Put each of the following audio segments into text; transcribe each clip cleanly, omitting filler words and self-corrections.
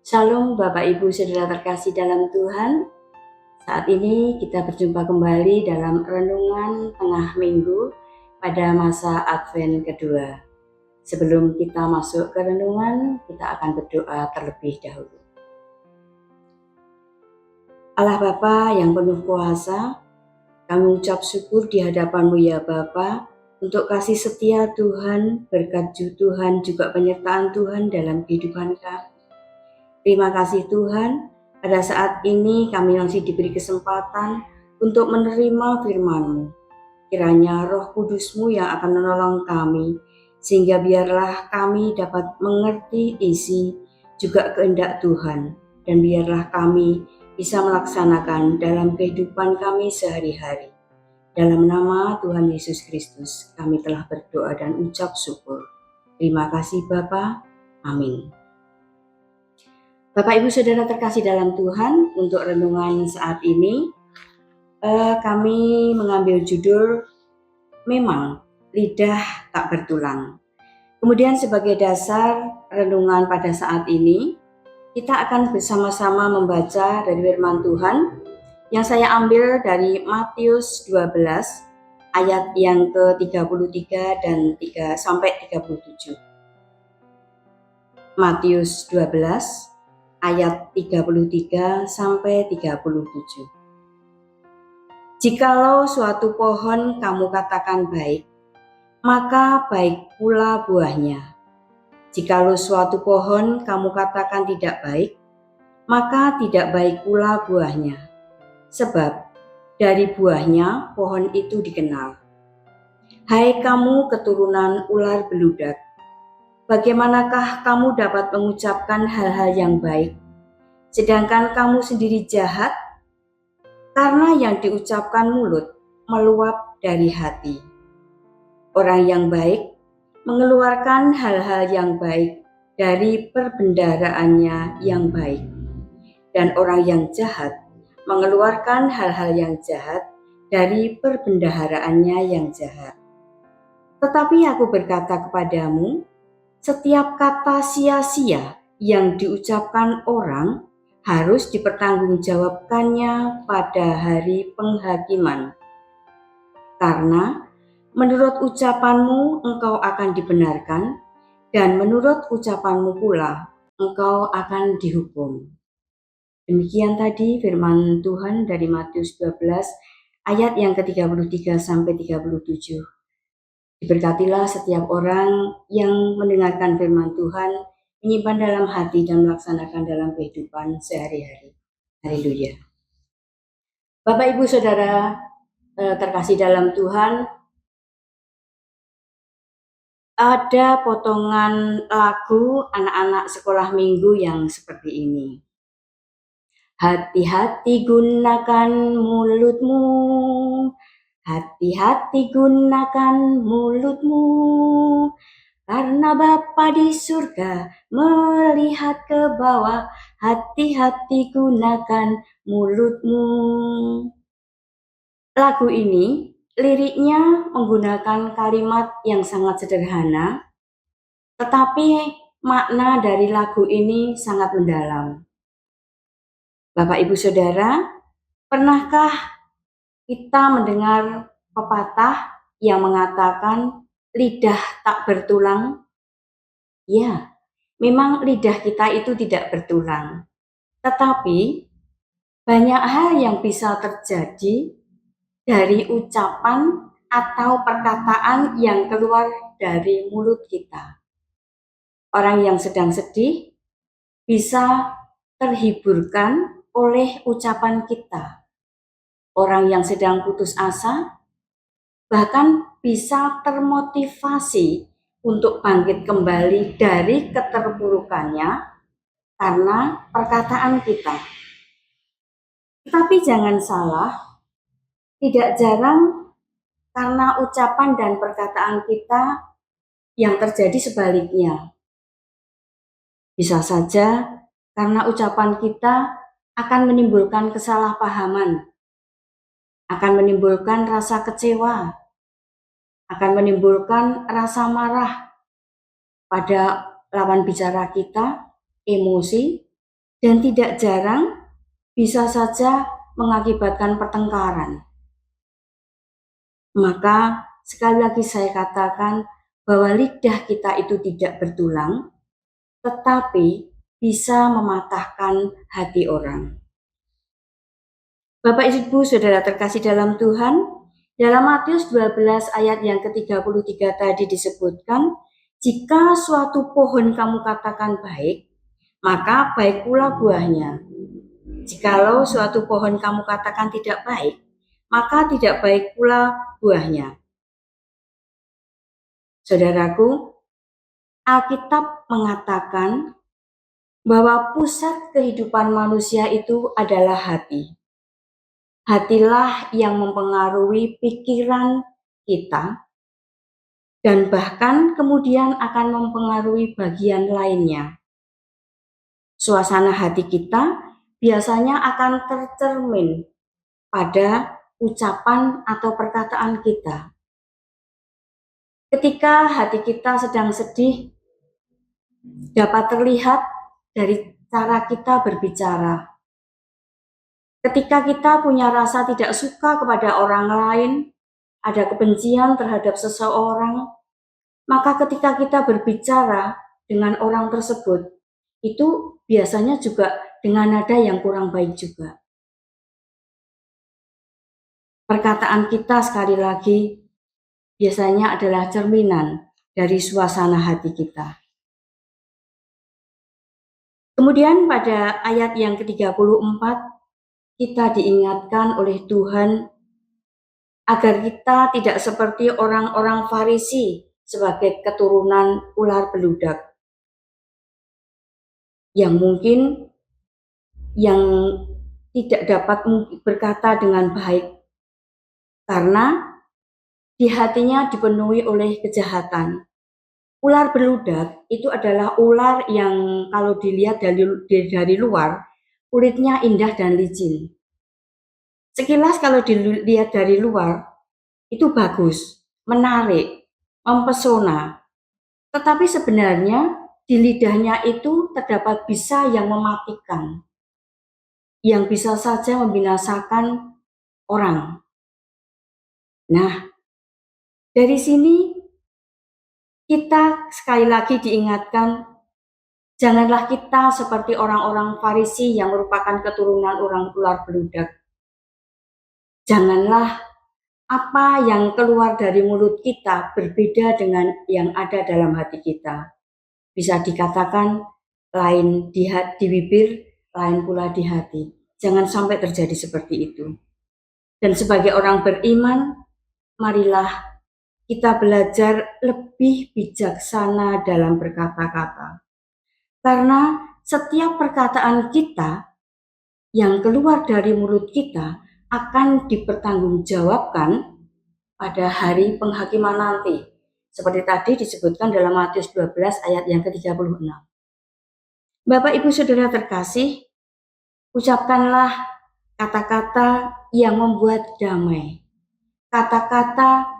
Shalom Bapak Ibu Saudara terkasih dalam Tuhan. Saat ini kita berjumpa kembali dalam renungan tengah minggu pada masa Advent kedua. Sebelum kita masuk ke renungan, kita akan berdoa terlebih dahulu. Allah Bapa yang penuh kuasa, kami ucap syukur di hadapan-Mu ya Bapa, untuk kasih setia Tuhan, berkat Tuhan, juga penyertaan Tuhan dalam kehidupan kami. Terima kasih Tuhan, pada saat ini kami masih diberi kesempatan untuk menerima firman-Mu. Kiranya Roh Kudus-Mu yang akan menolong kami, sehingga biarlah kami dapat mengerti isi juga kehendak Tuhan, dan biarlah kami bisa melaksanakan dalam kehidupan kami sehari-hari. Dalam nama Tuhan Yesus Kristus, kami telah berdoa dan ucap syukur. Terima kasih Bapa. Amin. Bapak Ibu Saudara terkasih dalam Tuhan, untuk renungan saat ini kami mengambil judul Memang Lidah Tak Bertulang. Kemudian sebagai dasar renungan pada saat ini, kita akan bersama-sama membaca dari firman Tuhan yang saya ambil dari Matius 12 ayat yang ke-33 dan sampai 37. Matius 12 ayat 33 sampai 37. Jikalau suatu pohon kamu katakan baik, maka baik pula buahnya. Jikalau suatu pohon kamu katakan tidak baik, maka tidak baik pula buahnya. Sebab dari buahnya pohon itu dikenal. Hai kamu keturunan ular beludak, bagaimanakah kamu dapat mengucapkan hal-hal yang baik, sedangkan kamu sendiri jahat? Karena yang diucapkan mulut meluap dari hati. Orang yang baik mengeluarkan hal-hal yang baik dari perbendaharaannya yang baik, dan orang yang jahat mengeluarkan hal-hal yang jahat dari perbendaharaannya yang jahat. Tetapi aku berkata kepadamu, setiap kata sia-sia yang diucapkan orang harus dipertanggungjawabkannya pada hari penghakiman. Karena menurut ucapanmu engkau akan dibenarkan, dan menurut ucapanmu pula engkau akan dihukum. Demikian tadi firman Tuhan dari Matius 12 ayat yang ke-33 sampai 37. Diberkatilah setiap orang yang mendengarkan firman Tuhan, menyimpan dalam hati dan melaksanakan dalam kehidupan sehari-hari. Haleluya. Bapak Ibu Saudara terkasih dalam Tuhan, ada potongan lagu anak-anak sekolah minggu yang seperti ini. Hati-hati gunakan mulutmu, hati-hati gunakan mulutmu, karena Bapa di surga melihat ke bawah. Hati-hati gunakan mulutmu. Lagu ini liriknya menggunakan kalimat yang sangat sederhana, tetapi makna dari lagu ini sangat mendalam. Bapak Ibu Saudara, pernahkah kita mendengar pepatah yang mengatakan lidah tak bertulang? Ya, memang lidah kita itu tidak bertulang. Tetapi banyak hal yang bisa terjadi dari ucapan atau perkataan yang keluar dari mulut kita. Orang yang sedang sedih bisa terhiburkan oleh ucapan kita. Orang yang sedang putus asa bahkan bisa termotivasi untuk bangkit kembali dari keterpurukannya karena perkataan kita. Tetapi jangan salah, tidak jarang karena ucapan dan perkataan kita yang terjadi sebaliknya. Bisa saja karena ucapan kita akan menimbulkan kesalahpahaman, akan menimbulkan rasa kecewa, akan menimbulkan rasa marah pada lawan bicara kita, emosi, dan tidak jarang bisa saja mengakibatkan pertengkaran. Maka sekali lagi saya katakan bahwa lidah kita itu tidak bertulang, tetapi bisa mematahkan hati orang. Bapak Ibu Saudara terkasih dalam Tuhan, dalam Matius 12 ayat yang ke-33 tadi disebutkan, jika suatu pohon kamu katakan baik, maka baik pula buahnya. Jikalau suatu pohon kamu katakan tidak baik, maka tidak baik pula buahnya. Saudaraku, Alkitab mengatakan bahwa pusat kehidupan manusia itu adalah hati. Hatilah yang mempengaruhi pikiran kita dan bahkan kemudian akan mempengaruhi bagian lainnya. Suasana hati kita biasanya akan tercermin pada ucapan atau perkataan kita. Ketika hati kita sedang sedih, dapat terlihat dari cara kita berbicara. Ketika kita punya rasa tidak suka kepada orang lain, ada kebencian terhadap seseorang, maka ketika kita berbicara dengan orang tersebut, itu biasanya juga dengan nada yang kurang baik juga. Perkataan kita sekali lagi biasanya adalah cerminan dari suasana hati kita. Kemudian pada ayat yang ke-34, kita diingatkan oleh Tuhan agar kita tidak seperti orang-orang Farisi sebagai keturunan ular beludak yang mungkin yang tidak dapat berkata dengan baik karena di hatinya dipenuhi oleh kejahatan. Ular beludak itu adalah ular yang kalau dilihat dari luar, kulitnya indah dan licin. Sekilas kalau dilihat dari luar, itu bagus, menarik, mempesona. Tetapi sebenarnya di lidahnya itu terdapat bisa yang mematikan, yang bisa saja membinasakan orang. Nah, dari sini kita sekali lagi diingatkan, janganlah kita seperti orang-orang Farisi yang merupakan keturunan orang ular beludak. Janganlah apa yang keluar dari mulut kita berbeda dengan yang ada dalam hati kita. Bisa dikatakan lain di bibir, lain pula di hati. Jangan sampai terjadi seperti itu. Dan sebagai orang beriman, marilah kita belajar lebih bijaksana dalam berkata-kata. Karena setiap perkataan kita yang keluar dari mulut kita akan dipertanggungjawabkan pada hari penghakiman nanti. Seperti tadi disebutkan dalam Matius 12 ayat yang ke-36. Bapak Ibu Saudara terkasih, ucapkanlah kata-kata yang membuat damai. Kata-kata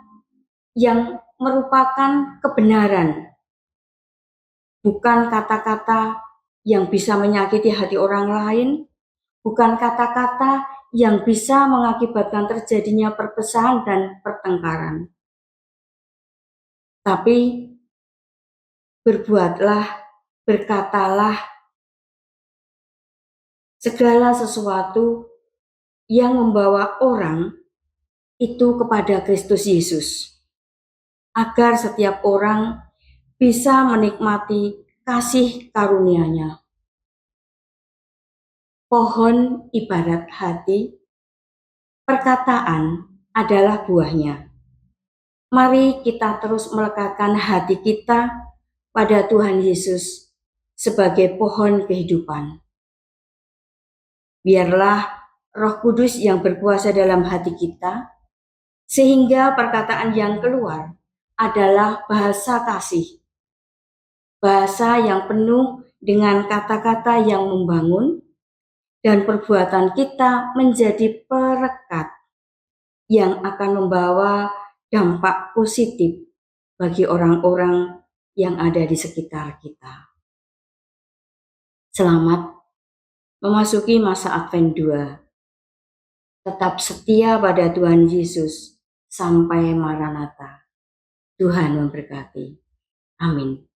yang merupakan kebenaran. Bukan kata-kata yang bisa menyakiti hati orang lain, bukan kata-kata yang bisa mengakibatkan terjadinya perpecahan dan pertengkaran. Tapi berbuatlah, berkatalah segala sesuatu yang membawa orang itu kepada Kristus Yesus, agar setiap orang bisa menikmati kasih karunia-Nya. Pohon ibarat hati, perkataan adalah buahnya. Mari kita terus melekatkan hati kita pada Tuhan Yesus sebagai pohon kehidupan. Biarlah Roh Kudus yang berkuasa dalam hati kita, sehingga perkataan yang keluar adalah bahasa kasih. Bahasa yang penuh dengan kata-kata yang membangun, dan perbuatan kita menjadi perekat yang akan membawa dampak positif bagi orang-orang yang ada di sekitar kita. Selamat Memasuki masa Advent 2, tetap setia pada Tuhan Yesus sampai Maranatha. Tuhan memberkati. Amin.